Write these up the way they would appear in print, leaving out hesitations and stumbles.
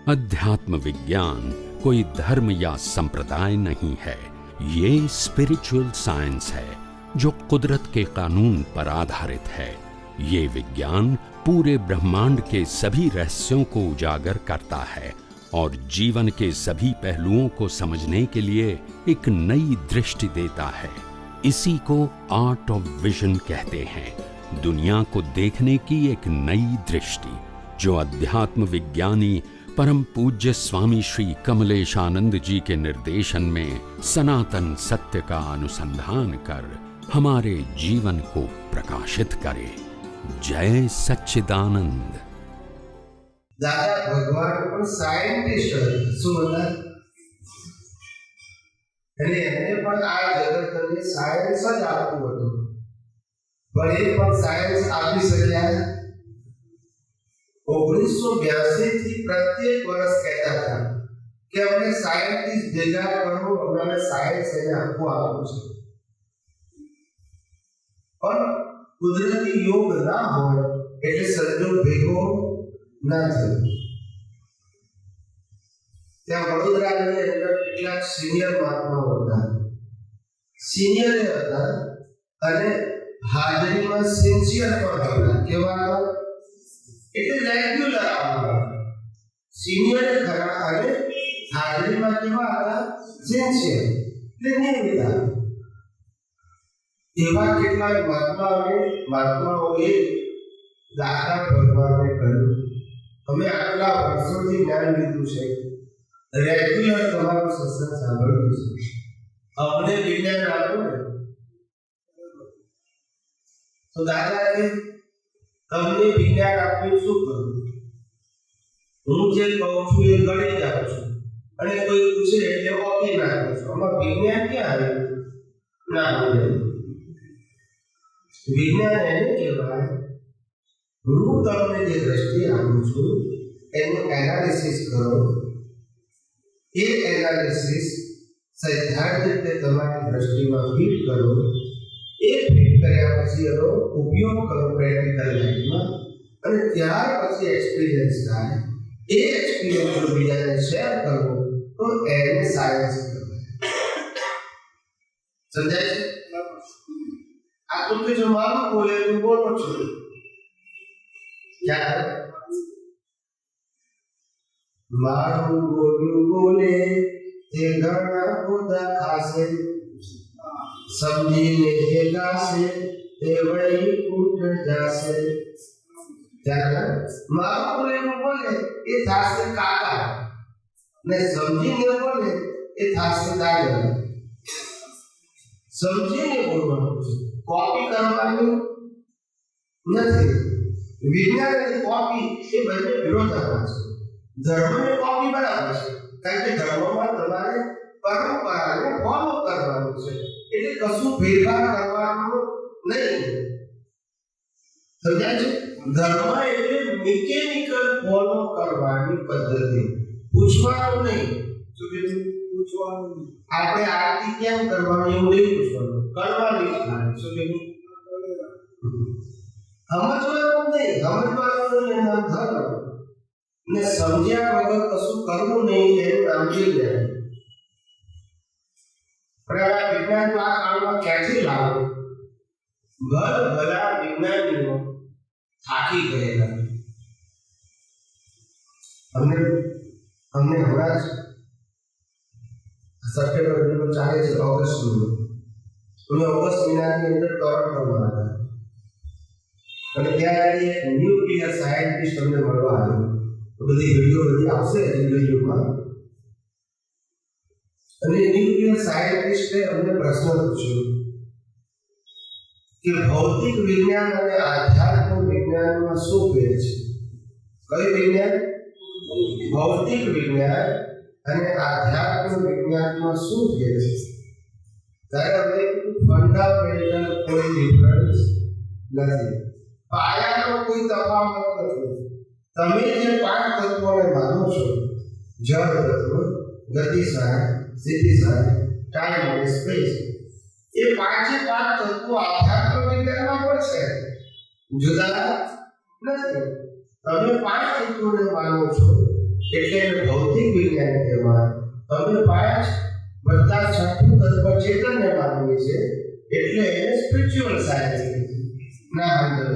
अध्यात्म विज्ञान कोई धर्म या संप्रदाय नहीं है, ये स्पिरिचुअल साइंस है जो कुदरत के कानून पर आधारित है। ये विज्ञान पूरे ब्रह्मांड के सभी रहस्यों को उजागर करता है और जीवन के सभी पहलुओं को समझने के लिए एक नई दृष्टि देता है। इसी को आर्ट ऑफ विजन कहते हैं, दुनिया को देखने की एक नई दृष्टि, जो अध्यात्म विज्ञानी परम पूज्य स्वामी श्री कमलेशानंद जी के निर्देशन में सनातन सत्य का अनुसंधान कर हमारे जीवन को प्रकाशित करे। जय सच्चिदानंद। दादा भगवान પણ સાયન્ટિસ્ટ હતા, શું હતા? એટલે એમને પણ આ જગતને સાયન્સ જ આપવું હતું, પણ એ પણ સાયન્સ આપી શક્યા 1982 થી પ્રત્યેક વર્ષ કહેતા હતા કે અમને સાયન્ટિસ્ટ ભેગા કરો, અમને સાયન્સ એને આપવું છે, પણ કુદરતી યોગ ના હોય એટલે સંજોગ ભેગો ના થયો। ત્યાં વડોદરાની અંદર કેટલાક સિનિયર મહાત્માઓ હતા, સિનિયર હતા અને હાજરીમાં સિન્સિયર પણ હતા। કેવા? એટલે રેગ્યુલર આવતા, સિનિયર ખરા અને હાજરીમાં કેવા હતા? સિન્સિયર, એટલે નિયમિત। એવા કેટલાક મહાત્માઓએ દાદા ભગવાનને કહ્યું, અમે આટલા વર્ષોથી જ્ઞાન લીધું છે, રેગ્યુલર તમારું સત્સંગ સાંભળ્યું છે, અમને વિજ્ઞાન આપો ને। તો દાદાએ તમને વિજ્ઞાન આપ્યું શું કરું? હું જે કહું છું એ ગણી જાઉં છું અને કોઈ પૂછે એટલે ઓકે નાખું છું, આમાં વિજ્ઞાન ક્યાં આવ્યું? ના બોલે। વિજ્ઞાન એને કહેવાય, હું તમને જે દ્રષ્ટિ આપું છું એનું એનાલિસિસ કરો, એ એનાલિસિસ સૈદ્ધાંતિક રીતે તમારી દ્રષ્ટિમાં ફિટ કરો, એ ફિટ કર્યા પછી એનો ઉપયોગ કરો પ્રેક્ટિકલ લાઈફમાં, અને ત્યાર પછી એક્સપિરિયન્સ થાય, એ એક્સપિરિયન્સ બીજાને શેર કરો, તો એને સાયન્સ કહેવાય। સમજાય છે? આ તો કે જો મારું બોલેલું બોલો છો, क्या है? मारू बोलू बोले ते घना खुदा खासे, समझीने के गासे ते वही कूट जासे। क्या है? मारू बोलेलू बोले ये थासे काका ने समझीने बोले ये थासे दादा। समझीने बोलવાનું છે, કોપી કરવાની નથી। વિજ્ઞાન અને કોપી એ બંને વિરોધાભાસ છે। ધર્મને કોપી બરાબર છે, કારણ કે ધર્મમાં તમારે પરંપરાને ફોલો કરવાનું છે, એટલે કશું ફેરફાર કરવાનો નહીં। સમજાય છે? ધર્મ એટલે મિકેનિકલ ફોલો કરવાની પદ્ધતિ, પૂછવાનું નહીં। શું કીધું? પૂછવાનું નહીં। આપણે આરતી કેમ કરવાની એવું નહીં પૂછવાનું, કરવાની જ થાય। શું કીધું? સમજવાનું નહીં, સમજવાનું એના ધર્મ ને સમજ્યા વગર કશું કરવું નહીં એનું નામ વિજ્ઞાન। પણ આ વિજ્ઞાન આ કાળમાં ક્યાંથી લાવો? ભલા વિજ્ઞાનીઓ થાકી ગયેલા। અમને હમણાં જ સપ્ટેમ્બર મહિનો ચાલે છે, ઓગસ્ટ મહિનો, અમે ઓગસ્ટ મહિનાની અંદર ટોરન્ટોમાં હતા અને ત્યાં એક ન્યુક્લિયર સાયન્ટિસ્ટ અમને મળવા આવ્યો। તો બધી વિડીયો આવશે યુટ્યુબમાં, અને ન્યુક્લિયર સાયન્ટિસ્ટે અમને પ્રશ્ન પૂછ્યો કે ભૌતિક વિજ્ઞાન અને આધ્યાત્મ વિજ્ઞાનમાં શું ફેર છે? કયું વિજ્ઞાન? ભૌતિક વિજ્ઞાન અને આધ્યાત્મ વિજ્ઞાનમાં શું ફેર છે? ત્યારે અમે ફંડામેન્ટલ કોઈ ડિફરન્સ નથી, પાયાનો કોઈ તફાવત નથી। તમે જે 5 તત્વોને માનો છો, જળ તત્વ, ગતિ સહાય, સ્થિતિ સહાય, ટાઈમ અને સ્પેસ, એ 5 તત્વો આધ્યાત્મ વિજ્ઞાનમાં પણ છે, જુદા નથી। તમે 5 તત્વોને માનો છો, એટલે એને ભૌતિક વિજ્ઞાન કહેવાય. અમે 5 + 6 તત્વ ચેતનને માનીએ છીએ એટલે એને સ્પિરિચ્યુઅલ સાયન્સ ના અંદર.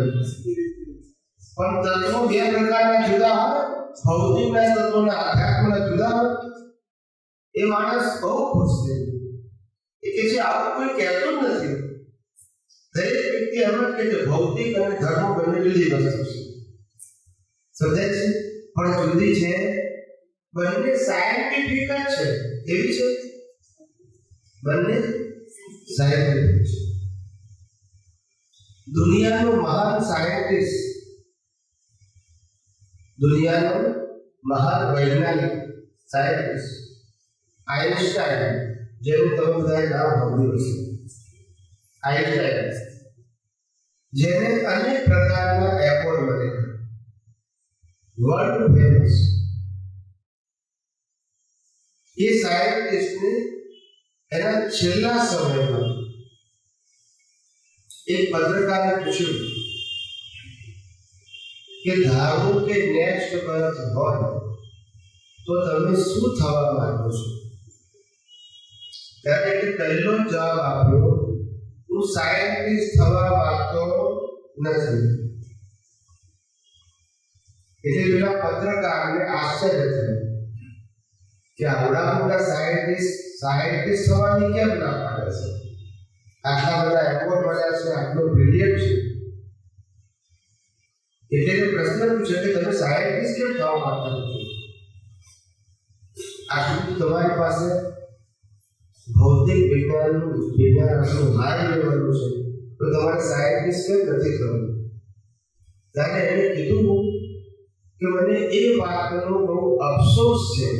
પણ તત્વો બે પ્રકારના જુદા હોય, ભૌતિકના તત્વોના આધ્યાત્મના જુદા હોય. એ માણસ બહુ ખુશ છે. એ કે છે આવું કોઈ કહેતું જ નથી. દરેક વ્યક્તિ એમ જ કહે છે ભૌતિક અને ધર્મ બંને જુદી વસ્તુ છે. સમજાય છે? પણ જુદી છે, બંને સાયન્ટિફિક જ છે. એવી છે બંને સાયન્ટિફિક છે. દુનિયાનો મહાન સાયન્ટિસ્ટ, દુનિયાનો મહાન વૈજ્ઞાનિક સાયન્ટિસ્ટ આઈન્સ્ટાઈન, જેનું તમે બધાએ નામ સાંભળ્યું છે. આઈન્સ્ટાઈન જેને અનેક પ્રકારના એવોર્ડ મળ્યા, વર્લ્ડ ફેમસ. એ સાયન્ટિસ્ટને એના છેલ્લા સમયમાં એક પત્રકારે પૂછ્યું કે ધારો કે નેક્સ્ટ બર્થ હોય તો તમે શું થવા માંગો છો? ત્યારે કે પહેલો જવાબ આપ્યો, હું સાયન્ટિસ્ટ થવા માંગતો નથી. એટલે પેલા પત્રકારને આશ્ચર્ય થયું કે આવડા મોટા સાયન્ટિસ્ટ થવાની કેમ ના પાડે છે? આટલા બધા એવોર્ડ મળ્યા છે, આટલો બ્રિલિયન્ટ છે. એટલે પ્રશ્ન પૂછ્યો કે તમે સાયન્ટિસ્ટ કેમ થવા માંગતા નથી? આટલું તમારી પાસે ભૌતિક વિજ્ઞાન હાઈ લેવલનું છે, તો તમારે સાયન્ટિસ્ટ કેમ નથી થવું? ત્યારે એને કીધું કે મને એ વાતનો બહુ અફસોસ છે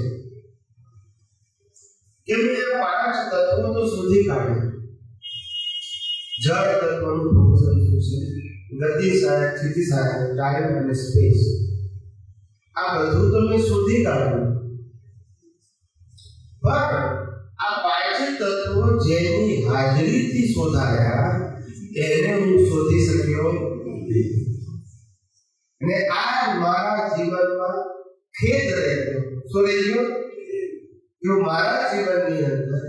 કે મેં 5 તત્વો તો શોધી કાઢ્યા. જળ તત્વનું ફંક્શન શું છે, ગતિ સહાયક, સ્થિતિ સહાયક, ટાઈમ અને સ્પેસ, આ બધું તો મેં શોધી કાઢ્યું. પણ આ 5 તત્વો જેની હાજરીથી શોધાયા એને હું શોધી શક્યો નથી. અને આ મારા જીવનમાં ખેદ રહી ગયો. શું રહી ગયો? કે મારા જીવનની અંદર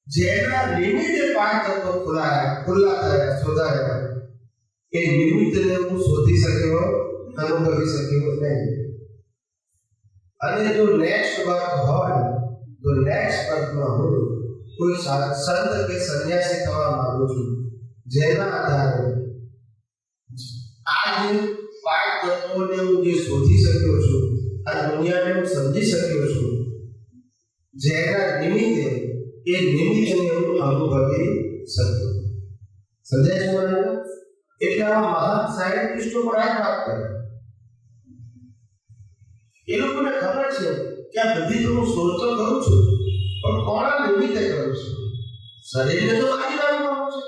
જેના નિમિત્તે 5 તત્વો ખુલ્લા થયા, શોધાયા, એ નિમિત્તને હું શોધી શક્યો, અનુભવી શક્યો નહીં. અને જો નેક્સ્ટ બર્થ હોય તો નેક્સ્ટ બર્થમાં હું કોઈ સંત કે સંન્યાસી થવા માંગુ છું, જેના આધારે આ જે 5 તત્વોને હું જે શોધી શક્યો છું, આ દુનિયાને હું સમજી શક્યો છું, જેના નિમિત્તે એ નિમિત્તને હું અનુભવી શકું. સમજાય છે મને? એટલે આ મહાન સાયન્ટિસ્ટો પણ આ વાત કરે. એ લોકોને ખબર છે કે આ બધી તો હું શોધ તો કરું છું, પણ કોના નિમિત્તે કરું છું? શરીરને તો મારી નાખવાનું છે,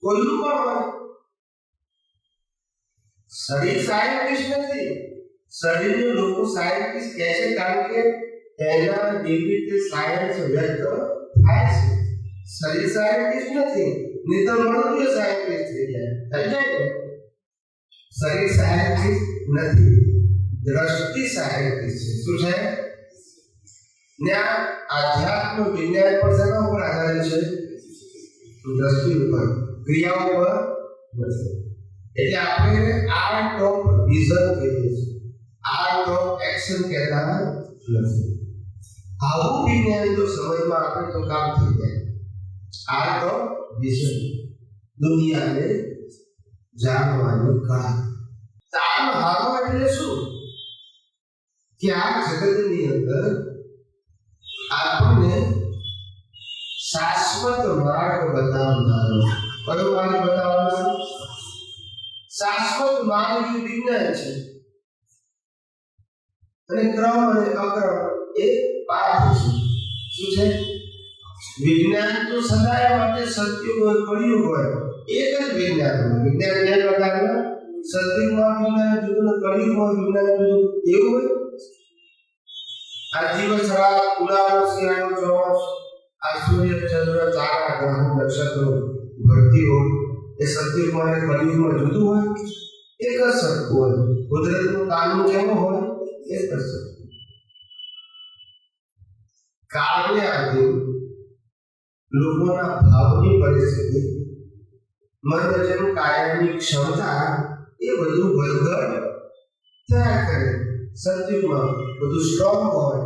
કોઈનું પણ હોય. શરીર સાયન્ટિસ્ટ નથી. શરીરને લોકો સાયન્ટિસ્ટ કહે છે કારણ કે એના નિમિત્તે સાયન્સ વ્યક્ત થાય છે. શરીર સાયન્ટિસ્ટ નથી, નહીં તો મનુષ્ય સાયન્ટિસ્ટ થઈ જાય. શરીર સાયન્ટિસ્ટ નથી, દ્રષ્ટિ સાયન્ટિસ્ટ છે. શું છે? ને આ આધ્યાત્મ વિજ્ઞાન પર શેના ઉપર આધારિત છે? દ્રષ્ટિ ઉપર, ક્રિયાઓ પર નથી. એટલે આપણે આર્ટ ઓફ વિઝન કહીએ છીએ, આર્ટ ઓફ એક્શન કહેતા નથી. આવું વિજ્ઞાન જો સમયમાં આપણે તો કામ થઈ જાય. આર્ટ ઓફ વિઝન, દુનિયાને જાણવાની કળા. તાન હારો એટલે શું? કે આ જગતની અંદર આપણને શાશ્વત માર્ગ બતાવનારો. કયો માર્ગ બતાવનારો? શાશ્વત માર્ગ વિજ્ઞાન છે, અને ક્રમ અને અક્રમ એ પાઠ છે. શું છે? વિજ્ઞાન તો સદાય માટે સત્ય હોય, કળિયુગ હોય, એક જ વિજ્ઞાન હોય. વિજ્ઞાન બે પ્રકારના, સત્યુગમાં વિજ્ઞાન જુદું, કળિયુગમાં વિજ્ઞાન જુદું. એવું હોય. આ દિવસ રાત, ઉનાળો, શિયાળો, ચોમાસ, આ સૂર્ય, ચંદ્ર, તારા, ગ્રહો, નક્ષત્રો, ભરતીઓ, એ સત્યુગમાં અને કળિયુગમાં જુદું હોય, એક જ સરખું હોય. કુદરતનું કાનૂન કેવો હોય? એ કરશે. કાળને આધીન લોકોના ભાવની પરિસ્થિતિ, મન વચન કાયાની ક્ષમતા એ બધું વળગડ થયા કરે. સત્યુગમાં બધું સ્ટ્રોંગ હોય,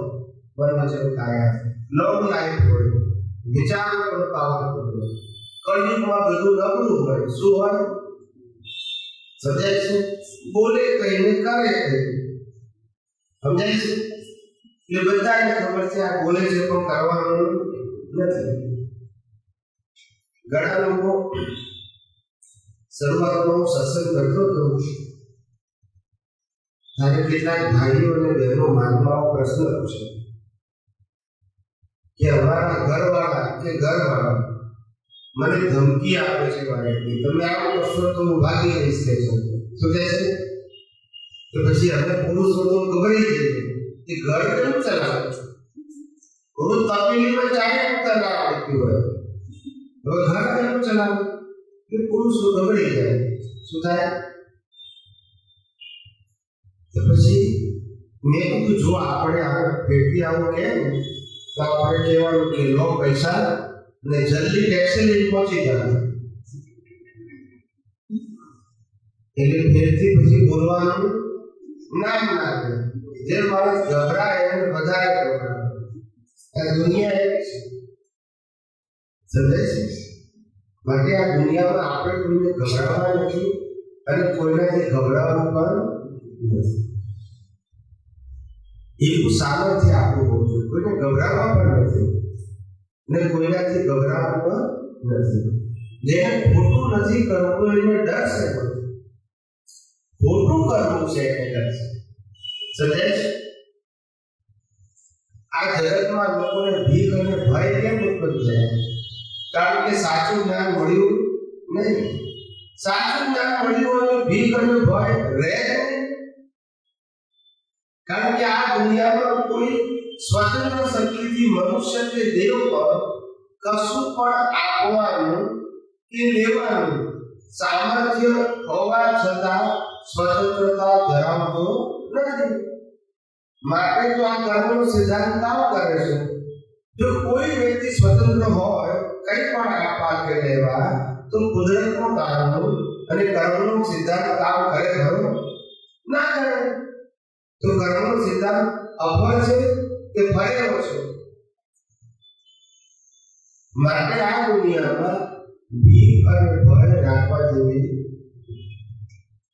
મન વચન કાયા લોંગ લાઈફ હોય, વિચારો પણ પાવરફુલ હોય. કળયુગમાં બધું નબળું હોય. શું હોય? સમજાય છે? બોલે કહીને કરે કહીને. સમજાય છે? એટલે બધાને ખબર છે આ બોલે છે પણ કરવાનું નથી. ઘણા લોકો શરૂઆતમાં હું સત્સંગ કરતો હતો ત્યારે કેટલાક ભાઈઓ અને બહેનો મહાત્માઓ પ્રશ્ન પૂછે કે અમારા ઘરવાળા કે ઘરવાળા મને ધમકી આપે છે વારેથી, તમે આવો કરશો તો હું ભાગી જઈશ કે છે. શું કહે છે? તો પછી અમે પુરુષો તો ગભરાઈ જઈએ કે ઘર કેમ ચલાવે છે? પુરુષ તપેલીમાં ચાય મૂકતા ના આવડતી હોય, હવે ઘર કેમ ચલાવે? એ પુરુષો ગભરાઈ જાય. શું થાય? તો પછી મેં કીધું જો આપણે આવું પેટી આવું કહે તો આપણે કહેવાનું કે લો પૈસા અને જલ્દી ટેક્સી લઈને પહોંચી જાય. એટલે ફેરથી પછી બોલવાનું નામ ના દે. જે માણસ ગભરાય એને વધારે ગભરાય. આ દુનિયા એવી છે. સમજાય છે? માટે આ દુનિયામાં આપણે કોઈને ગભરાવા નથી અને કોઈનાથી ગભરાવાનું પણ નથી. એવું સામર્થ્ય આપણું હોવું જોઈએ. કોઈને ગભરાવા પણ નથી ને કોઈનાથી ગભરાવા પણ નથી. જેને ખોટું નથી કરવું એને ડર છે. ખોટું કરવું છે એને ડર છે. સમજાય છે? આ જગતમાં લોકોને ભીખ અને ભય કેમ ઉત્પન્ન થયા? કારણ કે સાચું જ્ઞાન મળ્યું નહીં. સાચું જ્ઞાન મળ્યું અને ભીખ અને ભય રહે નહીં. કારણ કે આ દુનિયામાં કોઈ સ્વતંત્ર શક્તિથી મનુષ્ય કે દેવ પર કશું પણ આપવાનું કે લેવાનું સામર્થ્ય હોવા છતાં સ્વતંત્રતા ધરાવતો નથી. માટે તો આ કર્મનો સિદ્ધાંત કામ કરે છે. જો કોઈ વ્યક્તિ સ્વતંત્ર હોય કંઈ પણ આપવા કે લેવા તો કુદરતનો કાનૂન અને કર્મનો સિદ્ધાંત કામ કરે ખરો? ના કરે. તો કર્મનો સિદ્ધાંત અફળ છે કે ફરેલો છે? માટે આ દુનિયામાં ભીખ અને ભય રાખવા જેવી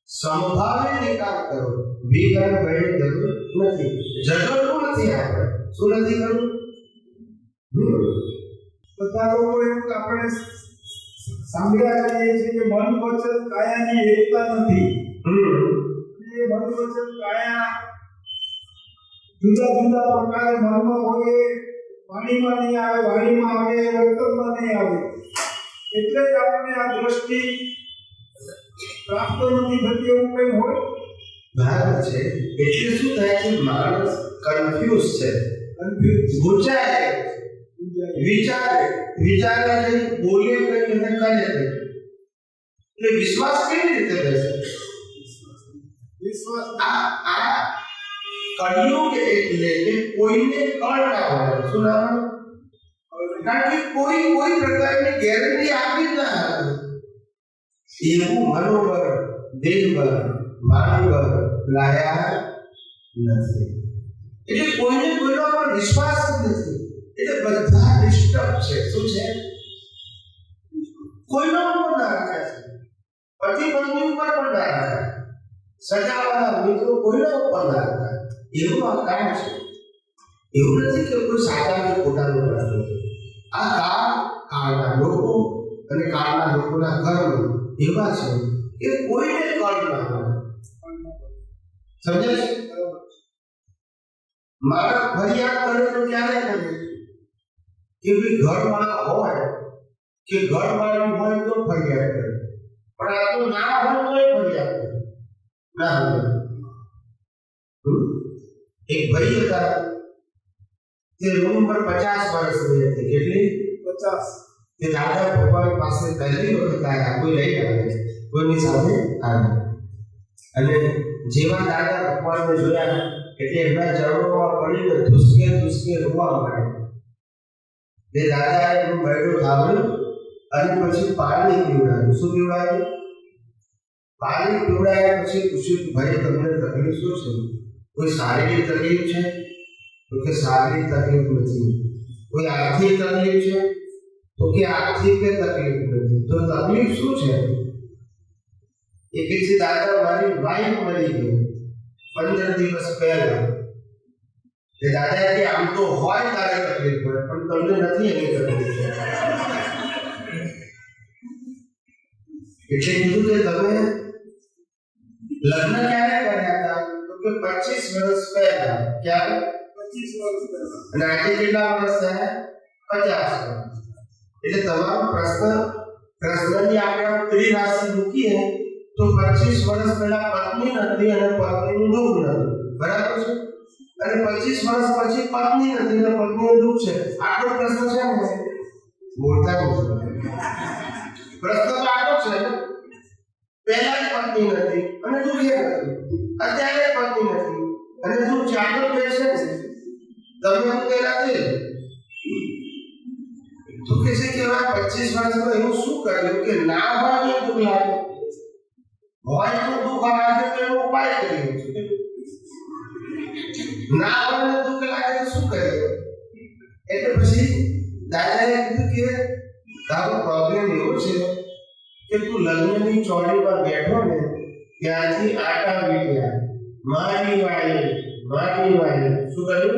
સમભાવે નિકાલ કરો. ભીખ અને ભયની જરૂર નથી. ઝઘડવું નથી. આપણે શું નથી કરવું? બધા લોકો એવું આપણે સાંભળ્યા કરીએ છીએ કે મન વચન કાયાની એકતા નથી. એ મન વચન કાયા જુદા જુદા પ્રકારે મનમાં હોય, વાણીમાં નહીં આવે, વાણીમાં આવે, વર્તનમાં નહીં આવે. એટલે જ આપણને આ દ્રષ્ટિ પ્રાપ્ત નથી થતી એવું કંઈ હોય. બરાબર છે. એટલે શું થાય છે? માણસ કન્ફ્યુઝ છે, ગુંચાય, વિચારે કઈ, બોલે કઈ અને કરે કઈ. એટલે વિશ્વાસ કેવી રીતે બેસે? વિશ્વાસ આ કળિયુગ એટલે કે કોઈને કળ ના હોય. શું ના હોય? કારણ કે કોઈ પ્રકારની ગેરંટી આપી ના આવે. એવું મનોબળ, દેહબળ, વાણીબળ લાયા નથી. એટલે કોઈને કોઈનો પર વિશ્વાસ નથી. એટલે બધા ડિસ્ટર્બ છે. શું છે? કોઈનો ઉપર ના રાખે છે. પતિ પત્ની ઉપર પણ ના રાખે. સગાવાળા મિત્રો કોઈના ઉપર ના રાખે. એવું આ કાળ છે. એવું નથી કે કોઈ સાચા કે ખોટાનું પ્રશ્ન છે. આ કાળના લોકો અને કાળના લોકોના કર્મ એવા છે કે કોઈને કળ ના હોય. સમજાય છે? માણસ ફરિયાદ કરે તો ક્યારે કરે કે ભાઈ ઘરવાળા હોય કે ઘરવાળી હોય તો ફરિયાદ કરે, પણ આ તો ના હોય તો ફરિયાદ કરે ના હોય. એક ભાઈ હતા તે ઉંમર 50 વર્ષની હતી. કેટલી? 50. તે દાદા ભગવાન પાસે પહેલી વખત આવ્યા. કોઈ લઈ આવે, કોઈની સાથે આવે અને જેવા દાદા ભગવાનને જોયા એટલે એમના ચરણોમાં પડીને ધુસકે રોવા માંડ્યા. તે દાદાએ એનું બૈઠું થાંભળ્યું અને પછી પાણી પીવડાવ્યું. શું પીવડાવ્યું? પાણી પીવડાવ્યા પછી પૂછ્યું કે ભાઈ તમને તકલીફ શું છે? કોઈ શારીરિક તકલીફ છે? તો કે શારીરિક તકલીફ નથી. કોઈ આર્થિક તકલીફ છે? તો કે આર્થિક તકલીફ નથી. તો તકલીફ શું છે? એ કહે છે દાદા મારી વાઈફ મરી ગઈ 15 દિવસ પહેલા. તે દાદા કે આમ તો હોય તારે તકલીફ પડે પણ તમને નથી એની તકલીફ. એટલે કીધું કે તમે લગ્ન ક્યારે કર્યા હતા? તો કે 25 વર્ષ પહેલા. ક્યારે? 25 વર્ષ પહેલા. અને આજે કેટલા વર્ષ થયા? 50 વર્ષ. એટલે તમારો પ્રશ્નની આપણે ત્રિરાશિ મૂકીએ તો 25 વર્ષ પહેલા પત્ની નથી અને પત્નીનું દુઃખ નથી. બરાબર છે? અને 25 વર્ષ પછી પત્ની નથી અને પત્નીનું દુઃખ છે. આટલો પ્રશ્ન છે ને બોલતા નથી. પ્રશ્ન તો આટલો છે ને, પહેલા જ પત્ની નથી અને દુઃખ નથી, અત્યારે પત્ની નથી અને દુઃખ છે. આટલો ક્વેશ્ચન છે. તમે શું કહેલા છે? તો કે છે કે 25 વર્ષમાં એવું શું કર્યું કે ના હોય તો દુઃખ લાગે, હોય તો દુઃખ આવે તો એનો ઉપાય કર્યો છે. ના હોય તો દુઃખ લાગે તો શું કર્યું? એટલે પછી દાદાએ કીધું કે તારો પ્રોબ્લેમ એવો છે કે તું લગ્નની ચોળી પર બેઠો ને ત્યાંથી આટા વીટ્યા. મારી વાળી શું કર્યું?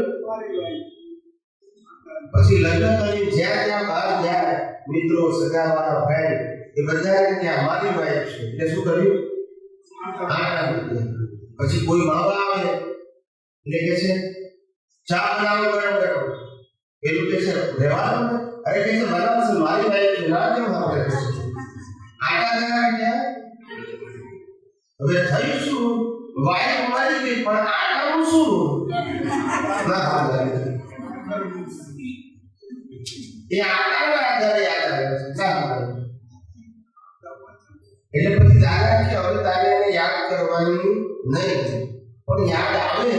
પછી લગ્ન કરી જ્યાં જ્યાં બહાર જાય મિત્રો સગાવાળા ફ્રેન્ડ એ બધાને ત્યાં મારી વાઈફ છે એટલે શું કર્યું? આટા વીટ્યા. પછી કોઈ બાબા આવે એટલે કે છે ચા બનાવો ગરમ ગરમ. પેલું કે છે રહેવાનું ને, અરે કે છે બનાવશે મારી વાઈફ છે ના કેમ આપણે આટા ગયા. હવે થયું શું? વાઈફ મરી ગઈ પણ આટાનું શું? ના સમજાય. એ આટાના આધારે યાદ આવે છે. એટલે પછી દાદા કે હવે તારે એને યાદ કરવાની નહીં, પણ યાદ આવે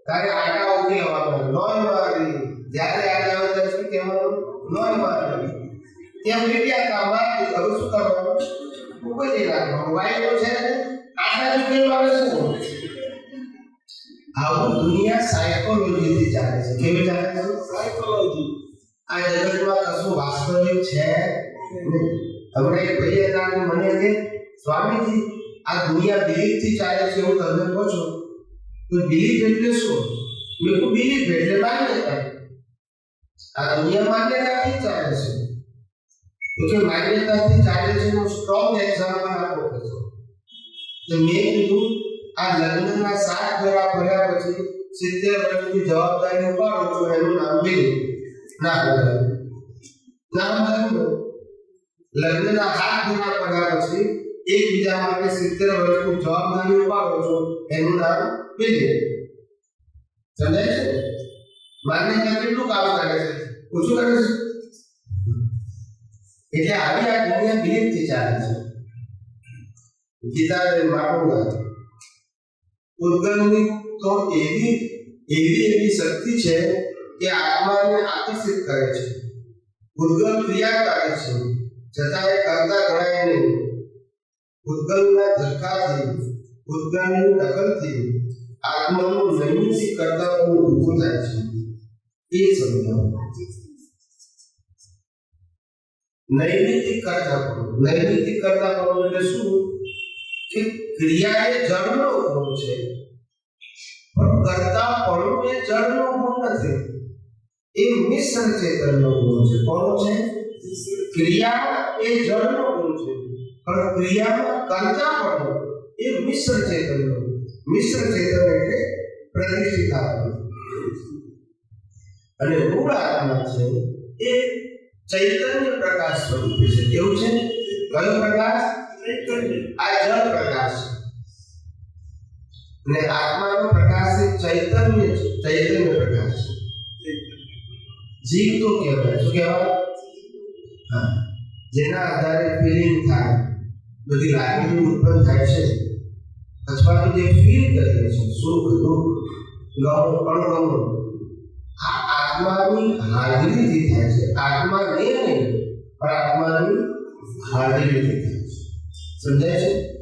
તારે આટા ઉકેલવા. નોય મારી જ્યારે યાદ આવે ત્યારે શું કહેવાનું? નોય મારી. ત્યાં મીડિયા કામ વાતી. હવે શું કરવાનું? ઉકેલી રાખવાનું. વાયરો છે આટા ઉકેલવાનું છે. આવું દુનિયા સાયકોલોજીથી ચાલે છે. કેવી ચાલે છે? સાયકોલોજી. આ જગતમાં કશું વાસ્તવિક છે નહીં. હમણાં એક ભાઈ હતા મને કે સ્વામીજી આ દુનિયા બિલીફથી ચાલે છે એવું તમે કહો છો, તો બિલીફ એટલે શું? મેં કહ્યું બિલીફ એટલે માન્યતા. આ દુનિયા માન્યતાથી ચાલે છે. તો કે માન્યતાથી ચાલે છે એનું સ્ટ્રોંગ એક્ઝામ્પલ આપો છો. તો મેં કીધું આ લગ્નના 7 ફેરા ભર્યા પછી 70 વર્ષની જવાબદારી ઉપાડો છો એનું નામ બિલીફ. ના બરાબર નામ બરાબર. લગ્નના 7 ફેરા ભર્યા પછી એકબીજા માટે 70 વર્ષની જવાબદારી ઉપાડો છો એનું નામ બિલીફ. સમજાય છે? માન્યતા કેટલું કામ કરે છે? ઓછું કરે છે. એટલે આવી આ દુનિયા બિલીફથી ચાલે છે. ગીતા માગુંગા ઉદ્ગલની તો એવી શક્તિ છે કે આત્માને આકર્ષિત કરે છે. ઉદ્ગલ ક્રિયાકારી છે છતાં એ કરતા ગણાય નહીં. ઉદ્ગલના ધક્કાથી, ઉદ્ગલની દખલથી આત્માનું નૈમિત્તિક કર્તવ્ય ઊભું થાય છે. એ સમજાવો. નૈમિત્તિક કર્તવ્ય એટલે શું? કે ક્રિયા એ જળનો ગુણ છે પણ કર્તાપણું એ જળનો ગુણ નથી. એ મિશ્ર ચેતનનો ગુણ છે. કોનો છે? ક્રિયા એ જળનો ગુણ છે પણ ક્રિયામાં કર્તાપણું એ મિશ્ર ચેતનનો. મિશ્ર ચેતન એટલે પ્રતિષ્ઠિત આત્મા. અને મૂળ આત્મા છે એ ચૈતન્ય પ્રકાશ સ્વરૂપે છે. કેવું છે? કયો પ્રકાશ? આ જળ પ્રકાશ. ને આત્માનો પ્રકાશ એ ચૈતન્ય પ્રકાશ. જીવ તો કહેવાય. શું કહેવાય? હા, જેના આધારે ફીલિંગ થાય, બધી લાગણીઓ ઉત્પન્ન થાય છે અથવા તો જે ફીલ કરીએ છીએ સુખ દુઃખ ગમો અણગમો આ આત્માની હાજરીથી થાય છે. આત્માને નહીં પણ આત્માની હાજરીથી થાય છે. સમજાય છે?